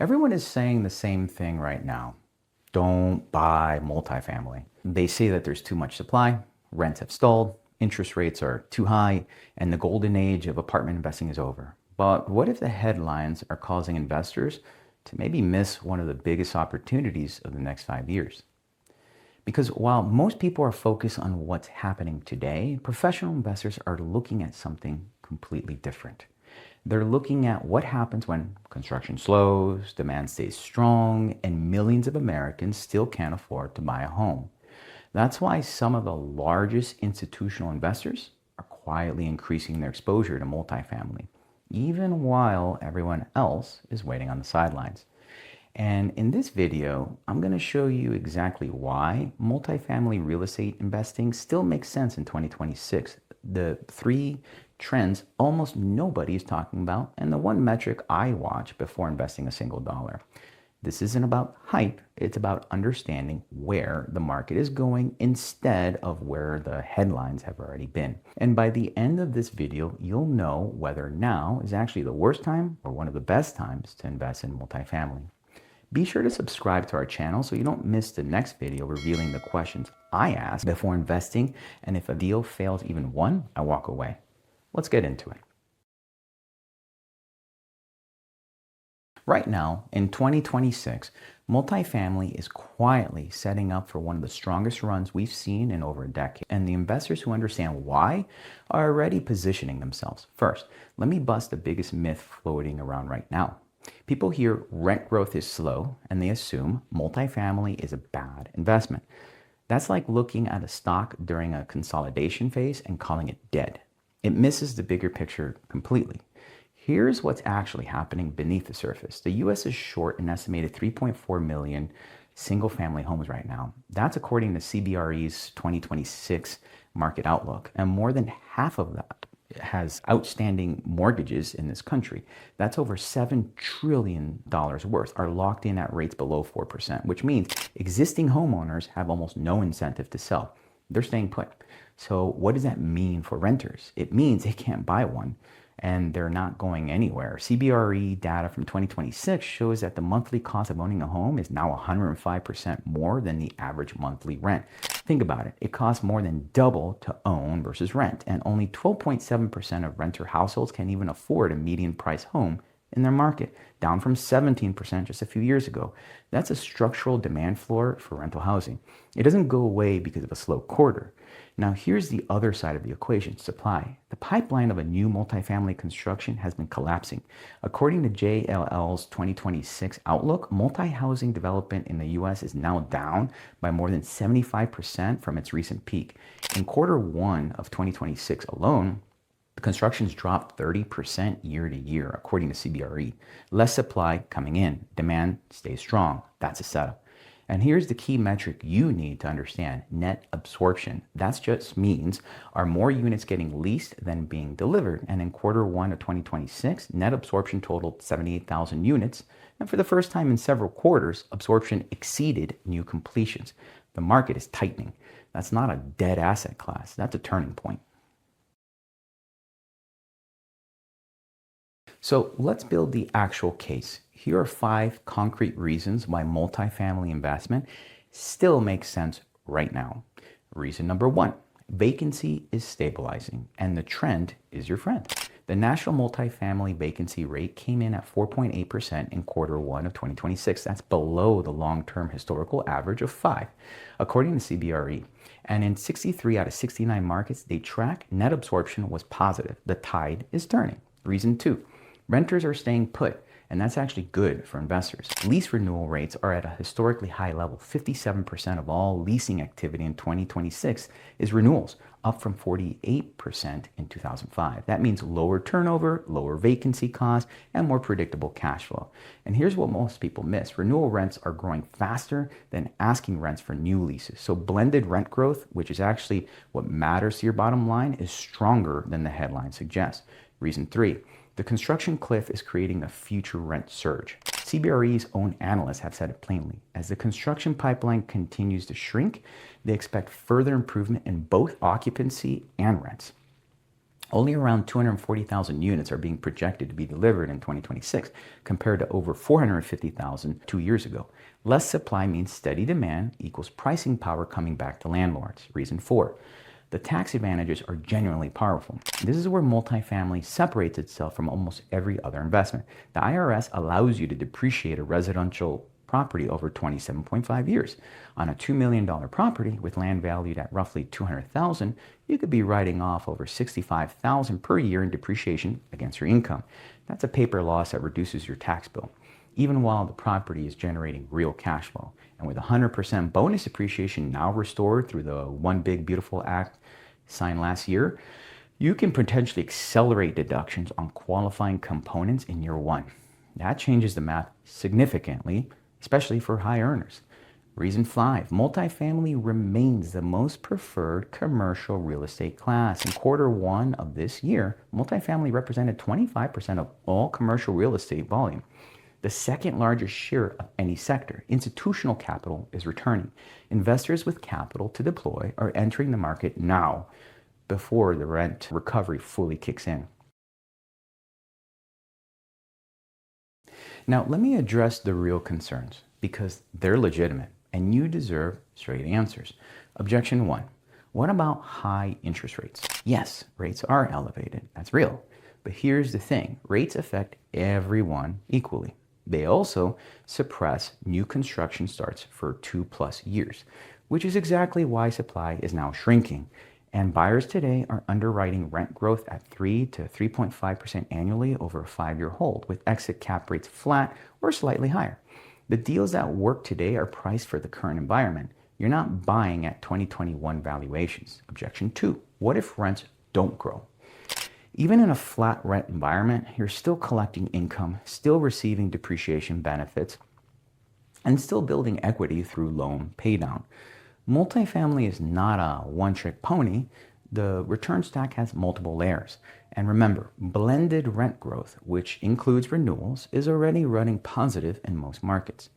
Everyone is saying the same thing right now. Don't buy multifamily. They say that there's too much supply, rents have stalled, interest rates are too high, and the golden age of apartment investing is over. But what if the headlines are causing investors to maybe miss one of the biggest opportunities of the next 5 years? Because while most people are focused on what's happening today, professional investors are looking at something completely different. They're looking at what happens when construction slows, demand stays strong, and millions of Americans still can't afford to buy a home. That's why some of the largest institutional investors are quietly increasing their exposure to multifamily, even while everyone else is waiting on the sidelines. And in this video, I'm going to show you exactly why multifamily real estate investing still makes sense in 2026. The three trends almost nobody is talking about, and the one metric I watch before investing a single dollar. This isn't about hype, it's about understanding where the market is going instead of where the headlines have already been. And by the end of this video, you'll know whether now is actually the worst time or one of the best times to invest in multifamily. Be sure to subscribe to our channel so you don't miss the next video revealing the questions I ask before investing, and if a deal fails even one, I walk away. Let's get into it. Right now, in 2026, multifamily is quietly setting up for one of the strongest runs we've seen in over a decade, and the investors who understand why are already positioning themselves. First, let me bust the biggest myth floating around right now. People hear rent growth is slow and they assume multifamily is a bad investment. That's like looking at a stock during a consolidation phase and calling it dead. It misses the bigger picture completely. Here's what's actually happening beneath the surface. The US is short an estimated 3.4 million single-family homes right now. That's according to CBRE's 2026 market outlook, and more than half of that has outstanding mortgages in this country. That's over $7 trillion worth are locked in at rates below 4%, which means existing homeowners have almost no incentive to sell. They're staying put. So what does that mean for renters? It means they can't buy one and they're not going anywhere. CBRE data from 2026 shows that the monthly cost of owning a home is now 105% more than the average monthly rent. Think about it. It costs more than double to own versus rent, and only 12.7% of renter households can even afford a median price home in their market, down from 17% just a few years ago. That's a structural demand floor for rental housing. It doesn't go away because of a slow quarter. Now, here's the other side of the equation, supply. The pipeline of a new multifamily construction has been collapsing. According to JLL's 2026 outlook, multi-housing development in the US is now down by more than 75% from its recent peak. In quarter one of 2026 alone, construction's dropped 30% year to year, according to CBRE. Less supply coming in. Demand stays strong. That's a setup. And here's the key metric you need to understand: net absorption. That just means, are more units getting leased than being delivered? And in quarter one of 2026, net absorption totaled 78,000 units. And for the first time in several quarters, absorption exceeded new completions. The market is tightening. That's not a dead asset class. That's a turning point. So let's build the actual case. Here are 5 concrete reasons why multifamily investment still makes sense right now. Reason number 1, vacancy is stabilizing and the trend is your friend. The national multifamily vacancy rate came in at 4.8% in quarter one of 2026. That's below the long-term historical average of 5%, according to CBRE. And in 63 out of 69 markets they track, net absorption was positive. The tide is turning. Reason 2, renters are staying put, and that's actually good for investors. Lease renewal rates are at a historically high level. 57% of all leasing activity in 2026 is renewals, up from 48% in 2005. That means lower turnover, lower vacancy costs, and more predictable cash flow. And here's what most people miss. Renewal rents are growing faster than asking rents for new leases. So blended rent growth, which is actually what matters to your bottom line, is stronger than the headline suggests. Reason 3, the construction cliff is creating a future rent surge. CBRE's own analysts have said it plainly. As the construction pipeline continues to shrink, they expect further improvement in both occupancy and rents. Only around 240,000 units are being projected to be delivered in 2026, compared to over 450,000 2 years ago. Less supply means steady demand equals pricing power coming back to landlords. Reason 4. The tax advantages are genuinely powerful. This is where multifamily separates itself from almost every other investment. The IRS allows you to depreciate a residential property over 27.5 years. On a $2 million property with land valued at roughly $200,000, you could be writing off over $65,000 per year in depreciation against your income. That's a paper loss that reduces your tax bill, even while the property is generating real cash flow. And with 100% bonus depreciation now restored through the One Big Beautiful Act signed last year, you can potentially accelerate deductions on qualifying components in year 1. That changes the math significantly, especially for high earners. Reason 5, multifamily remains the most preferred commercial real estate class. In Q1 of this year, multifamily represented 25% of all commercial real estate volume, the second largest share of any sector. Institutional capital is returning. Investors with capital to deploy are entering the market now before the rent recovery fully kicks in. Now, let me address the real concerns because they're legitimate and you deserve straight answers. Objection 1. What about high interest rates? Yes, rates are elevated. That's real. But here's the thing. Rates affect everyone equally. They also suppress new construction starts for 2+ years, which is exactly why supply is now shrinking. And buyers today are underwriting rent growth at 3 to 3.5% annually over a 5-year hold, with exit cap rates flat or slightly higher. The deals that work today are priced for the current environment. You're not buying at 2021 valuations. Objection 2. What if rents don't grow? Even in a flat rent environment, you're still collecting income, still receiving depreciation benefits, and still building equity through loan paydown. Multifamily is not a one-trick pony. The return stack has multiple layers. And remember, blended rent growth, which includes renewals, is already running positive in most markets.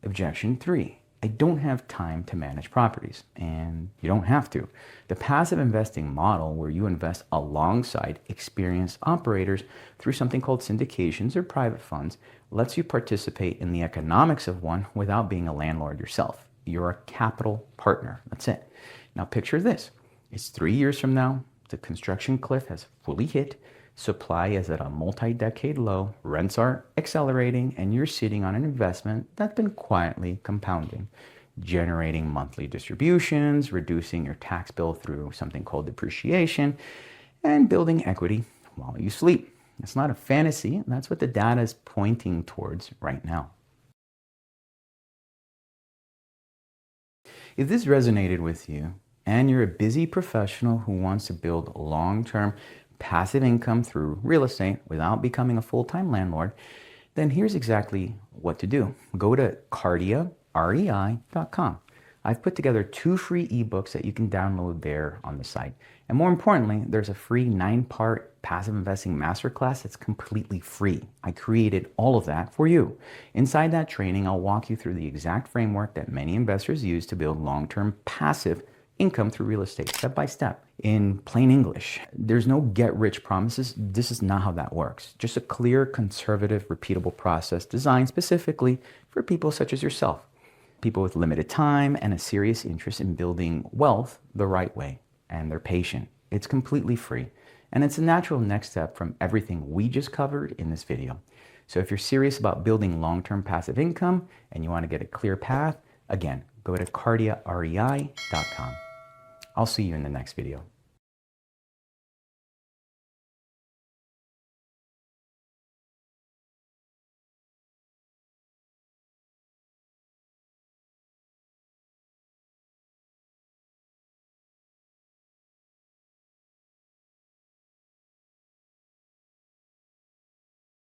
Objection 3. I don't have time to manage properties, and you don't have to. The passive investing model, where you invest alongside experienced operators through something called syndications or private funds, lets you participate in the economics of one without being a landlord yourself. You're a capital partner. That's it. Now picture this. It's 3 years from now. The construction cliff has fully hit. Supply is at a multi-decade low. Rents are accelerating, and you're sitting on an investment that's been quietly compounding, generating monthly distributions, reducing your tax bill through something called depreciation, and building equity while you sleep. It's not a fantasy. That's what the data is pointing towards right now. If this resonated with you and you're a busy professional who wants to build long-term passive income through real estate without becoming a full-time landlord, then here's exactly what to do. Go to cardiarei.com. I've put together 2 free ebooks that you can download there on the site. And more importantly, there's a free 9-part passive investing masterclass that's completely free. I created all of that for you. Inside that training, I'll walk you through the exact framework that many investors use to build long-term passive income through real estate, step by step. In plain English, there's no get-rich promises. This is not how that works. Just a clear, conservative, repeatable process designed specifically for people such as yourself. People with limited time and a serious interest in building wealth the right way, and they're patient. It's completely free, and it's a natural next step from everything we just covered in this video. So if you're serious about building long-term passive income and you want to get a clear path, again, go to cardiarei.com. I'll see you in the next video.